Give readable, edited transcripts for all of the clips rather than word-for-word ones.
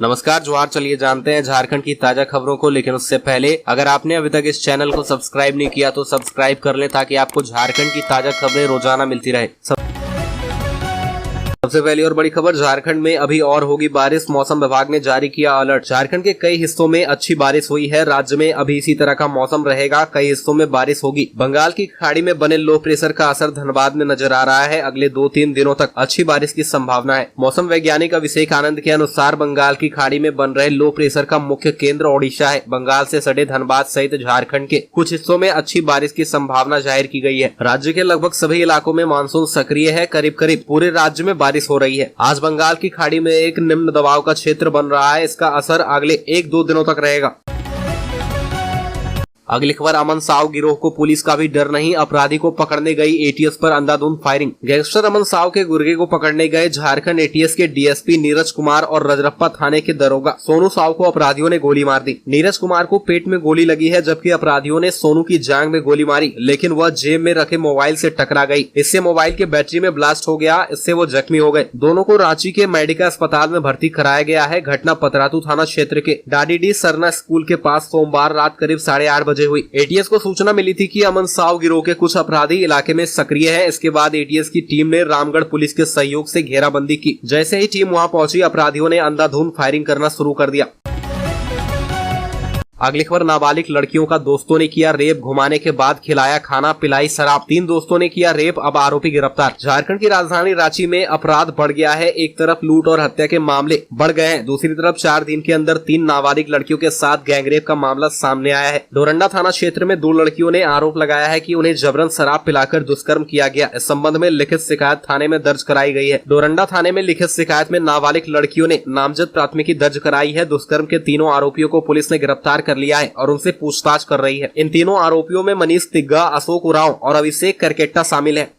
नमस्कार जोहार। चलिए जानते हैं झारखंड की ताजा खबरों को, लेकिन उससे पहले अगर आपने अभी तक इस चैनल को सब्सक्राइब नहीं किया तो सब्सक्राइब कर लें ताकि आपको झारखंड की ताजा खबरें रोजाना मिलती रहे। सबसे पहली और बड़ी खबर, झारखंड में अभी और होगी बारिश, मौसम विभाग ने जारी किया अलर्ट। झारखंड के कई हिस्सों में अच्छी बारिश हुई है। राज्य में अभी इसी तरह का मौसम रहेगा, कई हिस्सों में बारिश होगी। बंगाल की खाड़ी में बने लो प्रेशर का असर धनबाद में नजर आ रहा है। अगले 2-3 दिनों तक अच्छी बारिश की संभावना है। मौसम वैज्ञानिक अभिषेक आनंद के अनुसार बंगाल की खाड़ी में बन रहे लो प्रेशर का मुख्य केंद्र ओडिशा है। बंगाल से सटे धनबाद सहित झारखंड के कुछ हिस्सों में अच्छी बारिश की संभावना जाहिर की गई है। राज्य के लगभग सभी इलाकों में मानसून सक्रिय है। करीब करीब पूरे राज्य में बारिश हो रही है। आज बंगाल की खाड़ी में एक निम्न दबाव का क्षेत्र बन रहा है। इसका असर अगले 1-2 दिनों तक रहेगा। अगली खबर, अमन साव गिरोह को पुलिस का भी डर नहीं, अपराधी को पकड़ने गई एटीएस पर अंधाधुंध फायरिंग। गैंगस्टर अमन साव के गुर्गे को पकड़ने गए झारखंड एटीएस के डीएसपी नीरज कुमार और रजरप्पा थाने के दरोगा सोनू साव को अपराधियों ने गोली मार दी। नीरज कुमार को पेट में गोली लगी है, जबकि अपराधियों ने सोनू की जांघ में गोली मारी, लेकिन वह जेब में रखे मोबाइल से टकरा गई। इससे मोबाइल के बैटरी में ब्लास्ट हो गया, इससे वो जख्मी हो गए। दोनों को रांची के मेडिका अस्पताल में भर्ती कराया गया है। घटना पतरातू थाना क्षेत्र के डाडीडी सरना स्कूल के पास सोमवार रात करीब 8:30 बजे हुई। एटीएस को सूचना मिली थी कि अमन साव गिरोह के कुछ अपराधी इलाके में सक्रिय है। इसके बाद एटीएस की टीम ने रामगढ़ पुलिस के सहयोग से घेराबंदी की। जैसे ही टीम वहां पहुंची, अपराधियों ने अंधाधुंध फायरिंग करना शुरू कर दिया। अगली खबर, नाबालिग लड़कियों का दोस्तों ने किया रेप, घुमाने के बाद खिलाया खाना, पिलाई शराब। 3 दोस्तों ने किया रेप, अब आरोपी गिरफ्तार। झारखंड की राजधानी रांची में अपराध बढ़ गया है। एक तरफ लूट और हत्या के मामले बढ़ गए हैं, दूसरी तरफ 4 दिन के अंदर 3 नाबालिग लड़कियों के साथ गैंगरेप का मामला सामने आया है। डोरंडा थाना क्षेत्र में 2 लड़कियों ने आरोप लगाया है कि उन्हें जबरन शराब पिलाकर दुष्कर्म किया गया। इस संबंध में लिखित शिकायत थाने में दर्ज कराई गई है। डोरंडा थाने में लिखित शिकायत में नाबालिग लड़कियों ने नामजद प्राथमिकी दर्ज कराई है। दुष्कर्म के तीनों आरोपियों को पुलिस ने गिरफ्तार कर लिया है और उनसे पूछताछ कर रही है। इन तीनों आरोपियों में मनीष तिग्गा, अशोक उरांव और अभिषेक करकेट्टा शामिल है।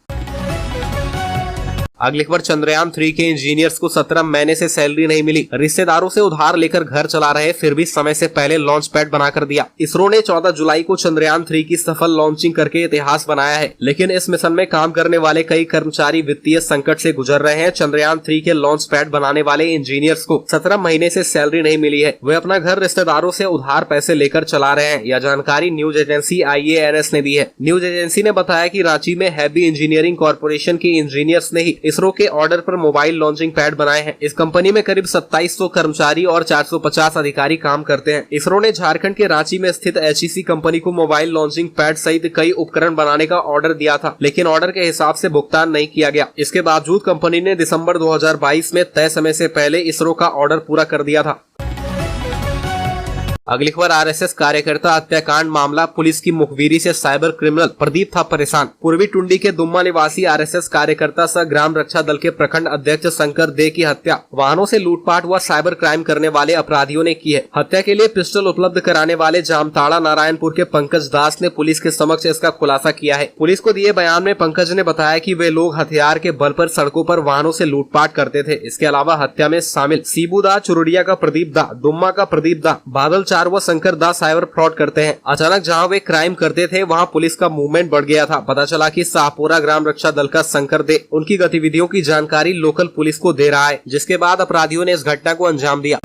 अगली खबर, चंद्रयान 3 के इंजीनियर्स को 17 महीने से सैलरी नहीं मिली। रिश्तेदारों से उधार लेकर घर चला रहे, फिर भी समय से पहले लॉन्च पैड बनाकर दिया। इसरो ने 14 जुलाई को चंद्रयान 3 की सफल लॉन्चिंग करके इतिहास बनाया है, लेकिन इस मिशन में काम करने वाले कई कर्मचारी वित्तीय संकट से गुजर रहे हैं। चंद्रयान 3 के लॉन्च पैड बनाने वाले इंजीनियर्स को 17 महीने से सैलरी नहीं मिली है। वे अपना घर रिश्तेदारों से उधार पैसे लेकर चला रहे हैं। यह जानकारी न्यूज एजेंसी IANS ने दी है। न्यूज एजेंसी ने बताया कि रांची में हैवी इंजीनियरिंग कॉर्पोरेशन के इंजीनियर्स ने ही इसरो के ऑर्डर पर मोबाइल लॉन्चिंग पैड बनाए हैं। इस कंपनी में करीब 2700 कर्मचारी और 450 अधिकारी काम करते हैं। इसरो ने झारखंड के रांची में स्थित HEC कंपनी को मोबाइल लॉन्चिंग पैड सहित कई उपकरण बनाने का ऑर्डर दिया था, लेकिन ऑर्डर के हिसाब से भुगतान नहीं किया गया। इसके बावजूद कंपनी ने दिसंबर 2022 में तय समय से पहले इसरो का ऑर्डर पूरा कर दिया था। अगली खबर, RSS कार्यकर्ता हत्याकांड मामला, पुलिस की मुखबिरी से साइबर क्रिमिनल प्रदीप था परेशान। पूर्वी टुंडी के दुम्मा निवासी RSS कार्यकर्ता सह ग्राम रक्षा दल के प्रखंड अध्यक्ष शंकर दे की हत्या वाहनों से लूटपाट व साइबर क्राइम करने वाले अपराधियों ने की है। हत्या के लिए पिस्टल उपलब्ध कराने वाले जामताड़ा नारायणपुर के पंकज दास ने पुलिस के समक्ष इसका खुलासा किया है। पुलिस को दिए बयान में पंकज ने बताया कि वे लोग हथियार के बल पर सड़कों पर वाहनों से लूटपाट करते थे। इसके अलावा हत्या में शामिल सीबू दा, चुरुडिया का प्रदीप दा, दुम्मा का प्रदीप दा, बादल व शंकर दास साइबर फ्रॉड करते हैं। अचानक जहां वे क्राइम करते थे वहां पुलिस का मूवमेंट बढ़ गया था। पता चला कि शाहपुरा ग्राम रक्षा दल का शंकर दे उनकी गतिविधियों की जानकारी लोकल पुलिस को दे रहा है, जिसके बाद अपराधियों ने इस घटना को अंजाम दिया।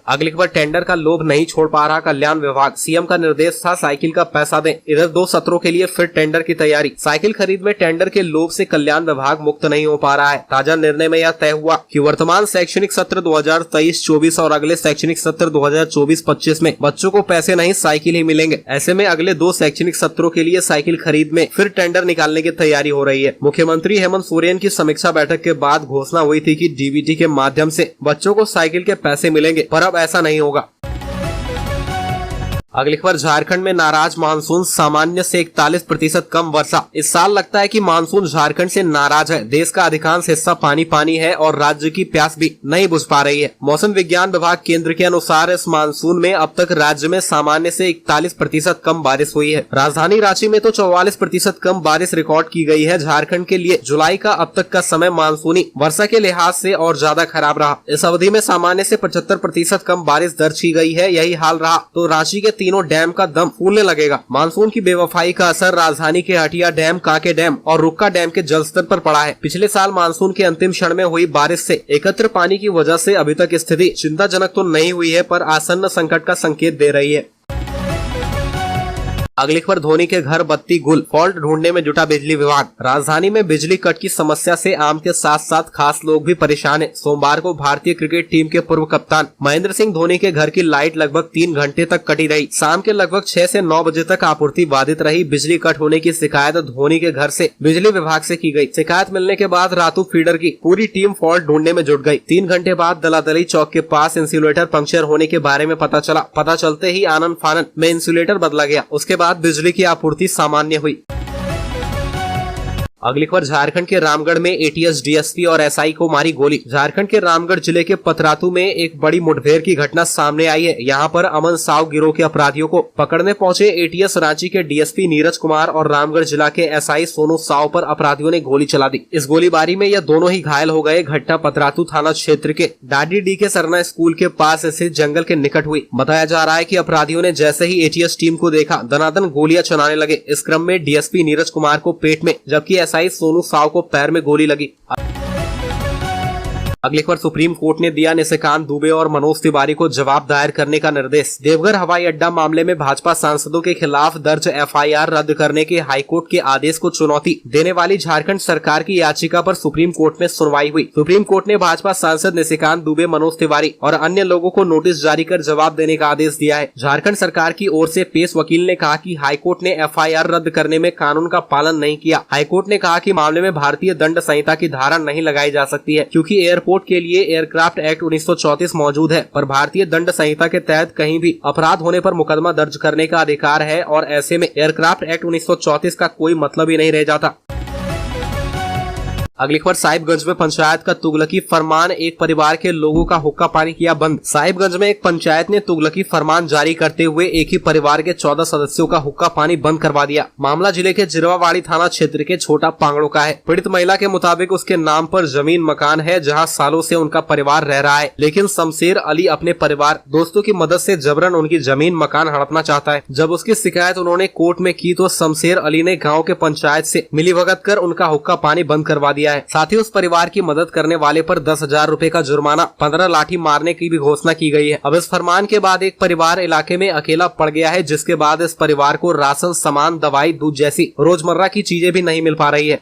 अगली खबर, टेंडर का लोभ नहीं छोड़ पा रहा कल्याण विभाग, सीएम का निर्देश था साइकिल का पैसा दें। इधर 2 सत्रों के लिए फिर टेंडर की तैयारी। साइकिल खरीद में टेंडर के लोभ से कल्याण विभाग मुक्त नहीं हो पा रहा है। ताजा निर्णय में यह तय हुआ कि वर्तमान शैक्षणिक सत्र 2023-24 और अगले शैक्षणिक सत्र 2024-25 में बच्चों को पैसे नहीं साइकिल ही मिलेंगे। ऐसे में अगले 2 शैक्षणिक सत्रों के लिए साइकिल खरीद में फिर टेंडर निकालने की तैयारी हो रही है। मुख्यमंत्री हेमंत सोरेन की समीक्षा बैठक के बाद घोषणा हुई थी कि DBT के माध्यम से बच्चों को साइकिल के पैसे मिलेंगे, पर अब ऐसा नहीं होगा। अगली खबर, झारखंड में नाराज मानसून, सामान्य से 41% कम वर्षा। इस साल लगता है कि मानसून झारखंड से नाराज है। देश का अधिकांश हिस्सा पानी पानी है और राज्य की प्यास भी नहीं बुझ पा रही है। मौसम विज्ञान विभाग केंद्र के अनुसार इस मानसून में अब तक राज्य में सामान्य से 41% कम बारिश हुई है। राजधानी रांची में तो 44% कम बारिश रिकॉर्ड की गई है। झारखंड के लिए जुलाई का अब तक का समय मानसूनी वर्षा के लिहाज से और ज्यादा खराब रहा। इस अवधि में सामान्य से 75% कम बारिश दर्ज की गई है। यही हाल रहा तो रांची के तीनों डैम का दम फूलने लगेगा। मानसून की बेवफाई का असर राजधानी के हटिया डैम, कांके डैम और रुक्का डैम के जलस्तर पर पड़ा है। पिछले साल मानसून के अंतिम क्षण में हुई बारिश से एकत्र पानी की वजह से अभी तक स्थिति चिंताजनक तो नहीं हुई है, पर आसन्न संकट का संकेत दे रही है। अगली खबर, धोनी के घर बत्ती गुल, फॉल्ट ढूंढने में जुटा बिजली विभाग। राजधानी में बिजली कट की समस्या से आम के साथ साथ खास लोग भी परेशान हैं। सोमवार को भारतीय क्रिकेट टीम के पूर्व कप्तान महेंद्र सिंह धोनी के घर की लाइट लगभग 3 घंटे तक कटी रही। शाम के लगभग 6 से 9 बजे तक आपूर्ति बाधित रही। बिजली कट होने की शिकायत धोनी के घर से बिजली विभाग से की गई। शिकायत मिलने के बाद रातू फीडर की पूरी टीम फॉल्ट ढूंढने में जुट गई। 3 घंटे बाद दलादली चौक के पास इंसुलेटर पंक्चर होने के बारे में पता चला। पता चलते ही आनन फानन में इंसुलेटर बदला गया। उसके बाद बिजली की आपूर्ति सामान्य हुई। अगली खबर, झारखंड के रामगढ़ में एटीएस डीएसपी और एसआई को मारी गोली। झारखंड के रामगढ़ जिले के पतरातू में एक बड़ी मुठभेड़ की घटना सामने आई है। यहां पर अमन साव गिरोह के अपराधियों को पकड़ने पहुंचे एटीएस रांची के डीएसपी नीरज कुमार और रामगढ़ जिला के एसआई सोनू साव पर अपराधियों ने गोली चला दी। इस गोलीबारी में यह दोनों ही घायल हो गए। घटना पतरातू थाना क्षेत्र के डाडी डी के सरना स्कूल के पास स्थित जंगल के निकट हुई। बताया जा रहा है कि अपराधियों ने जैसे ही एटीएस टीम को देखा, दनादन गोलियां चलाने लगे। इस क्रम में डीएसपी नीरज कुमार को पेट में, जबकि एसआई सोनू साव को पैर में गोली लगी। अगली खबर, सुप्रीम कोर्ट ने दिया निशिकांत दुबे और मनोज तिवारी को जवाब दायर करने का निर्देश। देवघर हवाई अड्डा मामले में भाजपा सांसदों के खिलाफ दर्ज एफआईआर रद्द करने के हाईकोर्ट के आदेश को चुनौती देने वाली झारखंड सरकार की याचिका पर सुप्रीम कोर्ट में सुनवाई हुई। सुप्रीम कोर्ट ने भाजपा सांसद निशिकांत दुबे, मनोज तिवारी और अन्य लोगों को नोटिस जारी कर जवाब देने का आदेश दिया है। झारखंड सरकार की ओर से पेश वकील ने कहा कि हाईकोर्ट ने एफआईआर रद्द करने में कानून का पालन नहीं किया। हाईकोर्ट ने कहा कि मामले में भारतीय दंड संहिता की धारा नहीं लगाई जा सकती है, क्योंकि एयरपोर्ट के लिए एयरक्राफ्ट एक्ट 1934 मौजूद है, पर भारतीय दंड संहिता के तहत कहीं भी अपराध होने पर मुकदमा दर्ज करने का अधिकार है और ऐसे में एयरक्राफ्ट एक्ट 1934 का कोई मतलब ही नहीं रह जाता। अगली खबर, साहिबगंज में पंचायत का तुगलकी फरमान, एक परिवार के लोगों का हुक्का पानी किया बंद। साहिबगंज में एक पंचायत ने तुगलकी फरमान जारी करते हुए एक ही परिवार के 14 सदस्यों का हुक्का पानी बंद करवा दिया। मामला जिले के जिरवावाड़ी थाना क्षेत्र के छोटा पांगड़ों का है। पीड़ित महिला के मुताबिक उसके नाम पर जमीन मकान है, जहां सालों से उनका परिवार रह रहा है, लेकिन शमशेर अली अपने परिवार दोस्तों की मदद से जबरन उनकी जमीन मकान हड़पना चाहता है। जब उसकी शिकायत उन्होंने कोर्ट में की तो शमशेर अली ने गाँव के पंचायत से मिलीभगत कर उनका हुक्का पानी बंद करवा दिया है। साथ ही उस परिवार की मदद करने वाले पर 10,000 रुपए का जुर्माना, 15 लाठी मारने की भी घोषणा की गई है। अब इस फरमान के बाद एक परिवार इलाके में अकेला पड़ गया है, जिसके बाद इस परिवार को राशन, सामान, दवाई, दूध जैसी रोजमर्रा की चीजें भी नहीं मिल पा रही है।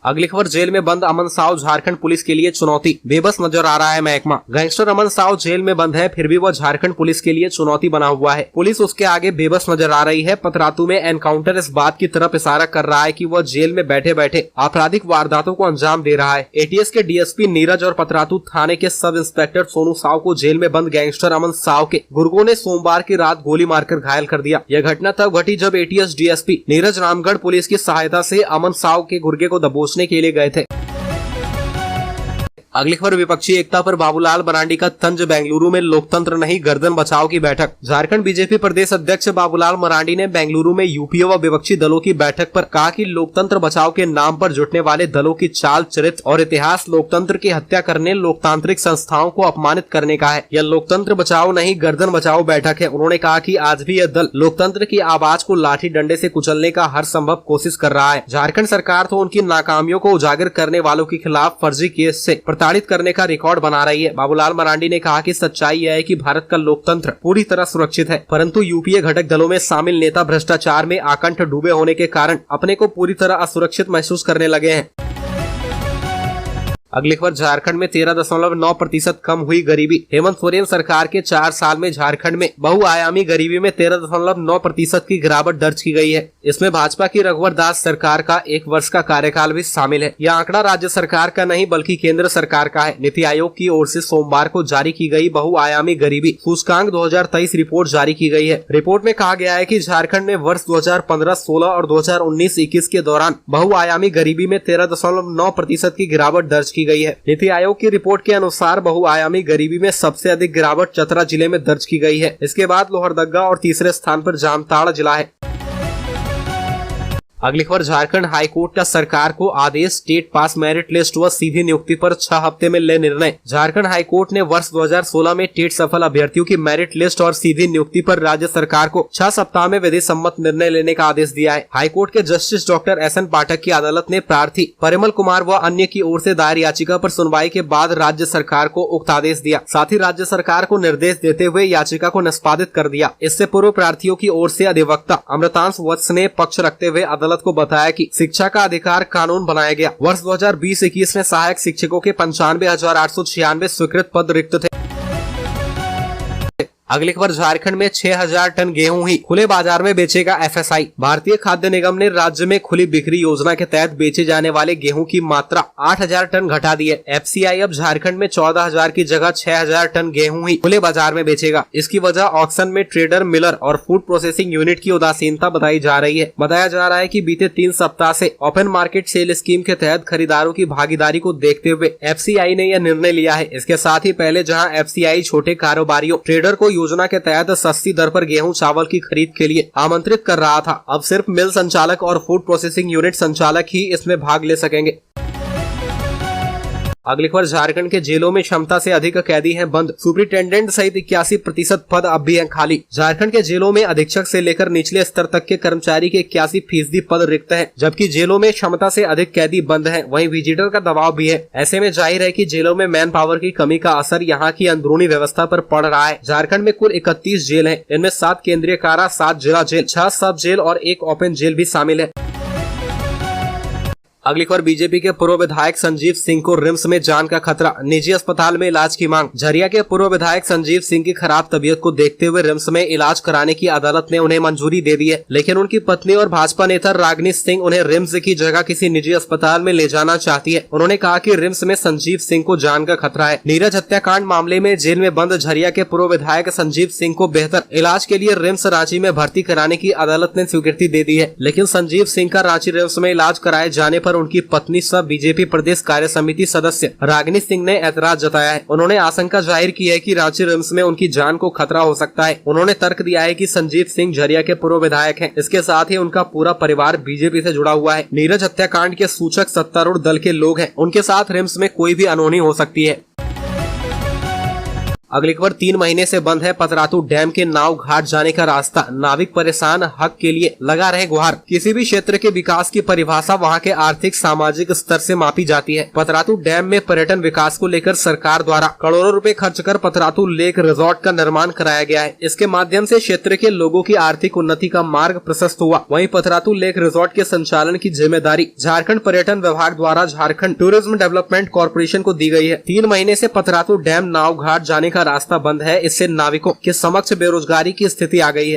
अगली खबर, जेल में बंद अमन साव झारखंड पुलिस के लिए चुनौती, बेबस नजर आ रहा है महकमा। गैंगस्टर अमन साव जेल में बंद है, फिर भी वह झारखंड पुलिस के लिए चुनौती बना हुआ है। पुलिस उसके आगे बेबस नजर आ रही है। पतरातू में एनकाउंटर इस बात की तरफ इशारा कर रहा है कि वह जेल में बैठे बैठे आपराधिक वारदातों को अंजाम दे रहा है। एटीएस के डीएसपी नीरज और पतरातू थाने के सब इंस्पेक्टर सोनू साव को जेल में बंद गैंगस्टर अमन साव के गुर्गों ने सोमवार की रात गोली मारकर घायल कर दिया। यह घटना तब घटी जब ATS DSP Neeraj Ramgarh police की सहायता से अमन साव के गुर्गे को दबोचने के लिए गए थे। अगली खबर, विपक्षी एकता पर बाबूलाल मरांडी का तंज, बेंगलुरु में लोकतंत्र नहीं गर्दन बचाओ की बैठक। झारखंड बीजेपी प्रदेश अध्यक्ष बाबूलाल मरांडी ने बेंगलुरु में यूपीए व विपक्षी दलों की बैठक पर कहा कि लोकतंत्र बचाओ के नाम पर जुटने वाले दलों की चाल, चरित्र और इतिहास लोकतंत्र की हत्या करने, लोकतांत्रिक संस्थाओं को अपमानित करने का है। यह लोकतंत्र बचाओ नहीं गर्दन बचाओ बैठक है। उन्होंने कहा कि आज भी यह दल लोकतंत्र की आवाज को लाठी डंडे से कुचलने का हर संभव कोशिश कर रहा है। झारखंड सरकार तो उनकी नाकामियों को उजागर करने वालों के खिलाफ फर्जी केस से प्रताड़ित करने का रिकॉर्ड बना रही है। बाबूलाल मरांडी ने कहा कि सच्चाई यह है कि भारत का लोकतंत्र पूरी तरह सुरक्षित है, परंतु यूपीए घटक दलों में शामिल नेता भ्रष्टाचार में आकंठ डूबे होने के कारण अपने को पूरी तरह असुरक्षित महसूस करने लगे हैं। अगली खबर, झारखंड में 13.9% कम हुई गरीबी। हेमंत सोरेन सरकार के 4 साल में झारखंड में बहुआयामी गरीबी में 13.9% की गिरावट दर्ज की गई है। इसमें भाजपा की रघुवर दास सरकार का 1 वर्ष का कार्यकाल भी शामिल है। यह आंकड़ा राज्य सरकार का नहीं बल्कि केंद्र सरकार का है। नीति आयोग की ओर से सोमवार को जारी की गई बहुआयामी गरीबी सूचकांक 2023 रिपोर्ट जारी की गई है। रिपोर्ट में कहा गया है कि झारखंड में वर्ष 2015-16 और 2019-21 के दौरान बहुआयामी गरीबी में 13.9% की गिरावट दर्ज की गई है। नीति आयोग की रिपोर्ट के अनुसार बहुआयामी गरीबी में सबसे अधिक गिरावट चतरा जिले में दर्ज की गई है। इसके बाद लोहरदगा और तीसरे स्थान पर जामताड़ा जिला है। अगली खबर, झारखंड हाईकोर्ट का सरकार को आदेश, स्टेट पास मेरिट लिस्ट व सीधी नियुक्ति पर 6 हफ्ते में ले निर्णय। झारखंड हाईकोर्ट ने वर्ष 2016 में टेट सफल अभ्यर्थियों की मेरिट लिस्ट और सीधी नियुक्ति पर राज्य सरकार को 6 सप्ताह में विधि सम्मत निर्णय लेने का आदेश दिया है। हाईकोर्ट के जस्टिस डॉक्टर SN पाठक की अदालत ने प्रार्थी परिमल कुमार व अन्य की ओर से दायर याचिका पर सुनवाई के बाद राज्य सरकार को उक्त आदेश दिया। साथ ही राज्य सरकार को निर्देश देते हुए याचिका को निष्पादित कर दिया। इससे पूर्व प्रार्थियों की ओर से अधिवक्ता अमृतांश वत्स ने पक्ष रखते हुए अदालत को बताया कि शिक्षा का अधिकार कानून बनाया गया। वर्ष 2020-21 में सहायक शिक्षकों के 95,896 स्वीकृत पद रिक्त थे। अगली खबर, झारखंड में 6,000 टन गेहूं ही खुले बाजार में बेचेगा FSI। भारतीय खाद्य निगम ने राज्य में खुली बिक्री योजना के तहत बेचे जाने वाले गेहूं की मात्रा 8,000 टन घटा दी है। FCI अब झारखंड में 14,000 की जगह 6,000 टन गेहूं ही खुले बाजार में बेचेगा। इसकी वजह ऑक्शन में ट्रेडर, मिलर और फूड प्रोसेसिंग यूनिट की उदासीनता बताई जा रही है। बताया जा रहा है कि बीते 3 सप्ताह से ओपन मार्केट सेल स्कीम के तहत खरीदारों की भागीदारी को देखते हुए FCI ने यह निर्णय लिया है। इसके साथ ही पहले जहाँ FCI छोटे कारोबारियों, ट्रेडर को योजना के तहत सस्ती दर पर गेहूं चावल की खरीद के लिए आमंत्रित कर रहा था, अब सिर्फ मिल संचालक और फूड प्रोसेसिंग यूनिट संचालक ही इसमें भाग ले सकेंगे। अगली खबर, झारखंड के जेलों में क्षमता से अधिक कैदी हैं बंद। सुपरिटेंडेंट सहित 81% पद अब भी हैं खाली। झारखंड के जेलों में अधीक्षक से लेकर निचले स्तर तक के कर्मचारी के 81% पद रिक्त हैं, जबकि जेलों में क्षमता से अधिक कैदी बंद हैं। वहीं विजिटर का दबाव भी है। ऐसे में जाहिर है कि जेलों में मैन पावर की कमी का असर यहाँ की अंदरूनी व्यवस्था पर पड़ रहा है। झारखंड में कुल 31 जेल है। इनमें 7 केंद्रीय कारा, 7 जिला जेल, 6 सब जेल और 1 ओपन जेल भी शामिल है। अगली खबर, बीजेपी के पूर्व विधायक संजीव सिंह को रिम्स में जान का खतरा, निजी अस्पताल में इलाज की मांग। झरिया के पूर्व विधायक संजीव सिंह की खराब तबीयत को देखते हुए रिम्स में इलाज कराने की अदालत ने उन्हें मंजूरी दे दी है, लेकिन उनकी पत्नी और भाजपा नेता रागिनी सिंह उन्हें रिम्स की जगह किसी निजी अस्पताल में ले जाना चाहती है। उन्होंने कहा कि रिम्स में संजीव सिंह को जान का खतरा है। नीरज हत्याकांड मामले में जेल में बंद झरिया के पूर्व विधायक संजीव सिंह को बेहतर इलाज के लिए रिम्स रांची में भर्ती कराने की अदालत ने स्वीकृति दे दी है, लेकिन संजीव सिंह का रांची रिम्स में इलाज कराए जाने पर उनकी पत्नी बीजेपी प्रदेश कार्य समिति सदस्य रागिनी सिंह ने ऐतराज जताया है। उन्होंने आशंका जाहिर की है कि रांची रिम्स में उनकी जान को खतरा हो सकता है। उन्होंने तर्क दिया है कि संजीव सिंह झरिया के पूर्व विधायक हैं। इसके साथ ही उनका पूरा परिवार बीजेपी से जुड़ा हुआ है। नीरज हत्याकांड के सूचक सत्तारूढ़ दल के लोग हैं। उनके साथ रिम्स में कोई भी अनहोनी हो सकती है। अगली खबर, 3 महीने से बंद है पतरातू डैम के नाव घाट जाने का रास्ता। नाविक परेशान, हक के लिए लगा रहे गुहार। किसी भी क्षेत्र के विकास की परिभाषा वहां के आर्थिक सामाजिक स्तर से मापी जाती है। पतरातू डैम में पर्यटन विकास को लेकर सरकार द्वारा करोड़ों रुपए खर्च कर पतरातू लेक रिजॉर्ट का निर्माण कराया गया है। इसके माध्यम से क्षेत्र के लोगों की आर्थिक उन्नति का मार्ग प्रशस्त हुआ। वहीं पतरातू लेक रिजॉर्ट के संचालन की जिम्मेदारी झारखंड पर्यटन विभाग द्वारा झारखंड टूरिज्म डेवलपमेंट कॉर्पोरेशन को दी गई है। 3 महीने से पतरातू डैम नाव घाट जाने का रास्ता बंद है। इससे नाविकों के समक्ष बेरोजगारी की स्थिति आ गई है।